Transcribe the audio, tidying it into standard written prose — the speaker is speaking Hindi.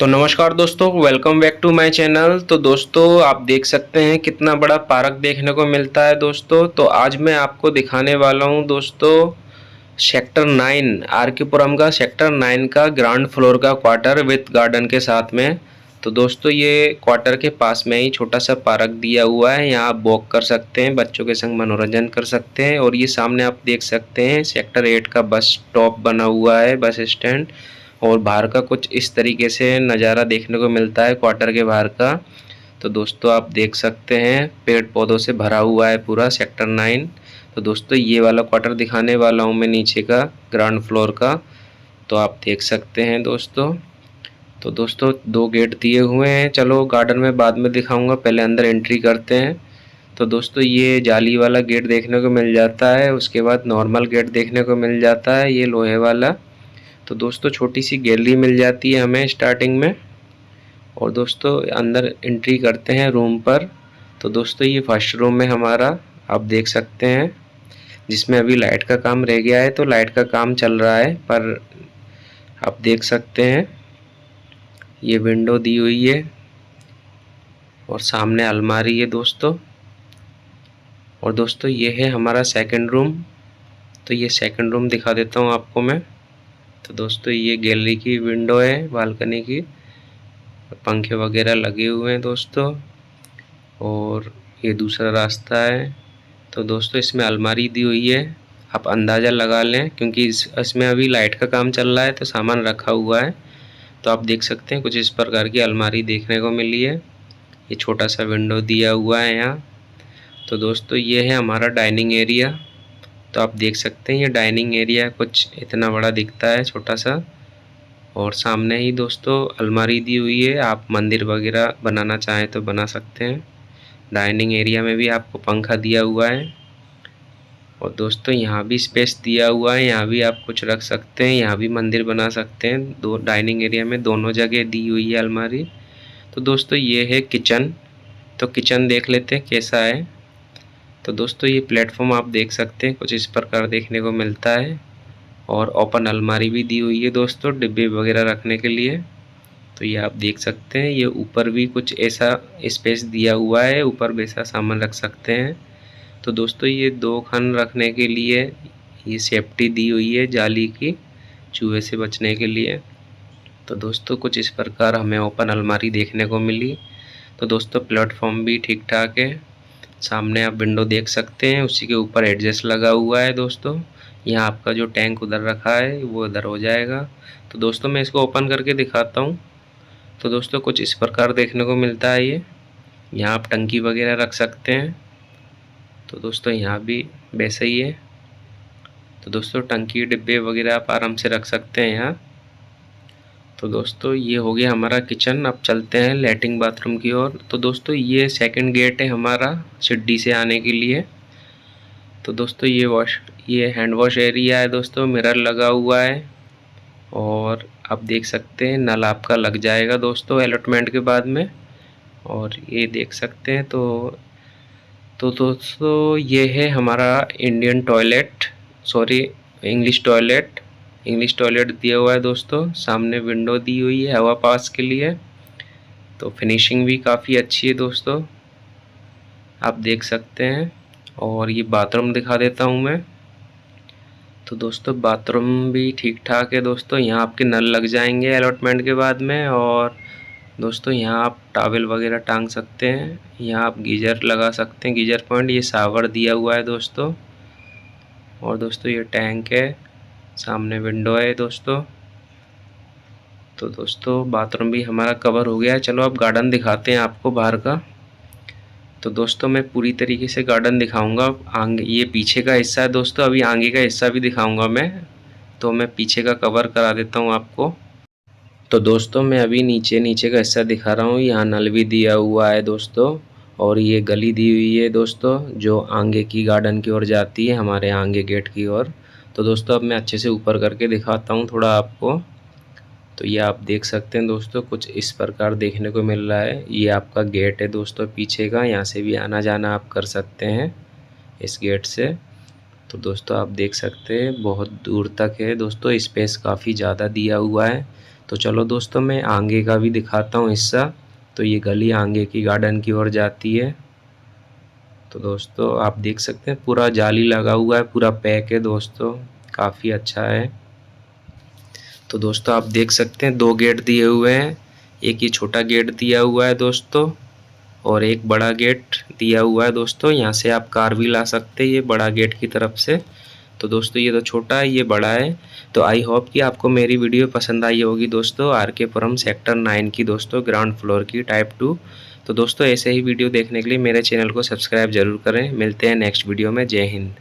तो नमस्कार दोस्तों, welcome back to my channel. तो दोस्तों आप देख सकते हैं कितना बड़ा पार्क देखने को मिलता है दोस्तों। तो आज मैं आपको दिखाने वाला हूं दोस्तों सेक्टर 9 आर के पुरम का सेक्टर 9 का ग्राउंड फ्लोर का क्वार्टर विथ गार्डन के साथ में। तो दोस्तों ये क्वार्टर के पास में ही छोटा सा पार्क दिया हुआ है, यहाँ आप वॉक कर सकते हैं, बच्चों के संग मनोरंजन कर सकते हैं। और ये सामने आप देख सकते हैं सेक्टर 8 का बस स्टॉप बना हुआ है, बस स्टैंड। और बाहर का कुछ इस तरीके से नज़ारा देखने को मिलता है क्वार्टर के बाहर का। तो दोस्तों आप देख सकते हैं पेड़ पौधों से भरा हुआ है पूरा सेक्टर 9। तो दोस्तों ये वाला क्वार्टर दिखाने वाला हूँ मैं, नीचे का ग्राउंड फ्लोर का। तो आप देख सकते हैं दोस्तों। तो दोस्तों दो गेट दिए हुए हैं, चलो गार्डन में बाद में दिखाऊंगा, पहले अंदर एंट्री करते हैं। तो दोस्तों ये जाली वाला गेट देखने को मिल जाता है, उसके बाद नॉर्मल गेट देखने को मिल जाता है, ये लोहे वाला। तो दोस्तों छोटी सी गैलरी मिल जाती है हमें स्टार्टिंग में। और दोस्तों अंदर एंट्री करते हैं रूम पर। तो दोस्तों ये फर्स्ट रूम है हमारा, आप देख सकते हैं, जिसमें अभी लाइट का काम रह गया है। तो लाइट का काम चल रहा है, पर आप देख सकते हैं ये विंडो दी हुई है और सामने अलमारी है दोस्तों। और दोस्तों ये है हमारा सेकंड रूम। तो ये सेकंड रूम दिखा देता हूँ आपको मैं। तो दोस्तों ये गैलरी की विंडो है, बालकनी की, पंखे वगैरह लगे हुए हैं दोस्तों। और ये दूसरा रास्ता है। तो दोस्तों इसमें अलमारी दी हुई है, आप अंदाज़ा लगा लें, क्योंकि इसमें अभी लाइट का काम चल रहा है तो सामान रखा हुआ है। तो आप देख सकते हैं कुछ इस प्रकार की अलमारी देखने को मिली है। ये छोटा सा विंडो दिया हुआ है यहाँ। तो दोस्तों ये है हमारा डाइनिंग एरिया। तो आप देख सकते हैं ये डाइनिंग एरिया कुछ इतना बड़ा दिखता है, छोटा सा। और सामने ही दोस्तों अलमारी दी हुई है, आप मंदिर वगैरह बनाना चाहें तो बना सकते हैं। डाइनिंग एरिया में भी आपको पंखा दिया हुआ है। और दोस्तों यहाँ भी स्पेस दिया हुआ है, यहाँ भी आप कुछ रख सकते हैं, यहाँ भी मंदिर बना सकते हैं। दो डाइनिंग एरिया में दोनों जगह दी हुई है अलमारी। तो दोस्तों ये है किचन। तो किचन देख लेते हैं कैसा है। तो दोस्तों ये प्लेटफॉर्म आप देख सकते हैं, कुछ इस प्रकार देखने को मिलता है। और ओपन अलमारी भी दी हुई है दोस्तों, डिब्बे वगैरह रखने के लिए। तो ये आप देख सकते हैं, ये ऊपर भी कुछ ऐसा स्पेस दिया हुआ है, ऊपर भी ऐसा सामान रख सकते हैं। तो दोस्तों ये दो खान रखने के लिए ये सेफ्टी दी हुई है जाली की, चूहे से बचने के लिए। तो दोस्तों कुछ इस प्रकार हमें ओपन अलमारी देखने को मिली। तो दोस्तों प्लेटफॉर्म भी ठीक ठाक है। सामने आप विंडो देख सकते हैं, उसी के ऊपर एडजस्ट लगा हुआ है दोस्तों। यहाँ आपका जो टैंक उधर रखा है वो उधर हो जाएगा। तो दोस्तों मैं इसको ओपन करके दिखाता हूँ। तो दोस्तों कुछ इस प्रकार देखने को मिलता है ये। यहाँ आप टंकी वगैरह रख सकते हैं। तो दोस्तों यहाँ भी वैसे ही है। तो दोस्तों टंकी डिब्बे वगैरह आप आराम से रख सकते हैं यहाँ। तो दोस्तों ये हो गया हमारा किचन। अब चलते हैं लैट्रिन बाथरूम की ओर। तो दोस्तों ये सेकंड गेट है हमारा सीढ़ी से आने के लिए। तो दोस्तों ये हैंड वॉश एरिया है दोस्तों, मिरर लगा हुआ है। और आप देख सकते हैं नल आपका लग जाएगा दोस्तों अलॉटमेंट के बाद में। और ये देख सकते हैं। तो दोस्तों ये है हमारा Indian toilet, sorry English toilet दिया हुआ है दोस्तों। सामने विंडो दी हुई है हवा पास के लिए। तो फिनिशिंग भी काफ़ी अच्छी है दोस्तों, आप देख सकते हैं। और ये बाथरूम दिखा देता हूँ मैं। तो दोस्तों बाथरूम भी ठीक ठाक है दोस्तों, यहाँ आपके नल लग जाएंगे अलॉटमेंट के बाद में। और दोस्तों यहाँ आप टॉवल वगैरह टांग सकते हैं, यहाँ आप गीज़र लगा सकते हैं, गीज़र पॉइंट। ये शावर दिया हुआ है दोस्तों। और दोस्तों ये टैंक है, सामने विंडो है दोस्तों। तो दोस्तों बाथरूम भी हमारा कवर हो गया है। चलो अब गार्डन दिखाते हैं आपको बाहर का। तो दोस्तों मैं पूरी तरीके से गार्डन दिखाऊंगा। आगे ये पीछे का हिस्सा है दोस्तों, अभी आगे का हिस्सा भी दिखाऊंगा मैं। तो मैं पीछे का कवर करा देता हूँ आपको। तो दोस्तों मैं अभी नीचे का हिस्सा दिखा रहा हूँ। यहाँ नल भी दिया हुआ है दोस्तों। और ये गली दी हुई है दोस्तों, जो आगे की गार्डन की ओर जाती है, हमारे आगे गेट की ओर। तो दोस्तों अब मैं अच्छे से ऊपर करके दिखाता हूँ थोड़ा आपको। तो ये आप देख सकते हैं दोस्तों, कुछ इस प्रकार देखने को मिल रहा है। ये आपका गेट है दोस्तों पीछे का, यहाँ से भी आना जाना आप कर सकते हैं इस गेट से। तो दोस्तों आप देख सकते हैं बहुत दूर तक है दोस्तों, स्पेस काफ़ी ज़्यादा दिया हुआ है। तो चलो दोस्तों मैं आगे का भी दिखाता हूँ हिस्सा। तो ये गली आगे की गार्डन की ओर जाती है। तो दोस्तों आप देख सकते हैं पूरा जाली लगा हुआ है, पूरा पैक है दोस्तों, काफ़ी अच्छा है। तो दोस्तों आप देख सकते हैं 2 गेट दिए हुए हैं, एक ये छोटा गेट दिया हुआ है दोस्तों और एक बड़ा गेट दिया हुआ है दोस्तों। यहाँ से आप कार भी ला सकते हैं ये बड़ा गेट की तरफ से। तो दोस्तों ये तो छोटा है, ये बड़ा है। तो आई होप कि आपको मेरी वीडियो पसंद आई होगी दोस्तों, आर.के. पुरम सेक्टर 9 की दोस्तों, ग्राउंड फ्लोर की, टाइप 2। तो दोस्तों ऐसे ही वीडियो देखने के लिए मेरे चैनल को सब्सक्राइब जरूर करें। मिलते हैं नेक्स्ट वीडियो में। जय हिंद।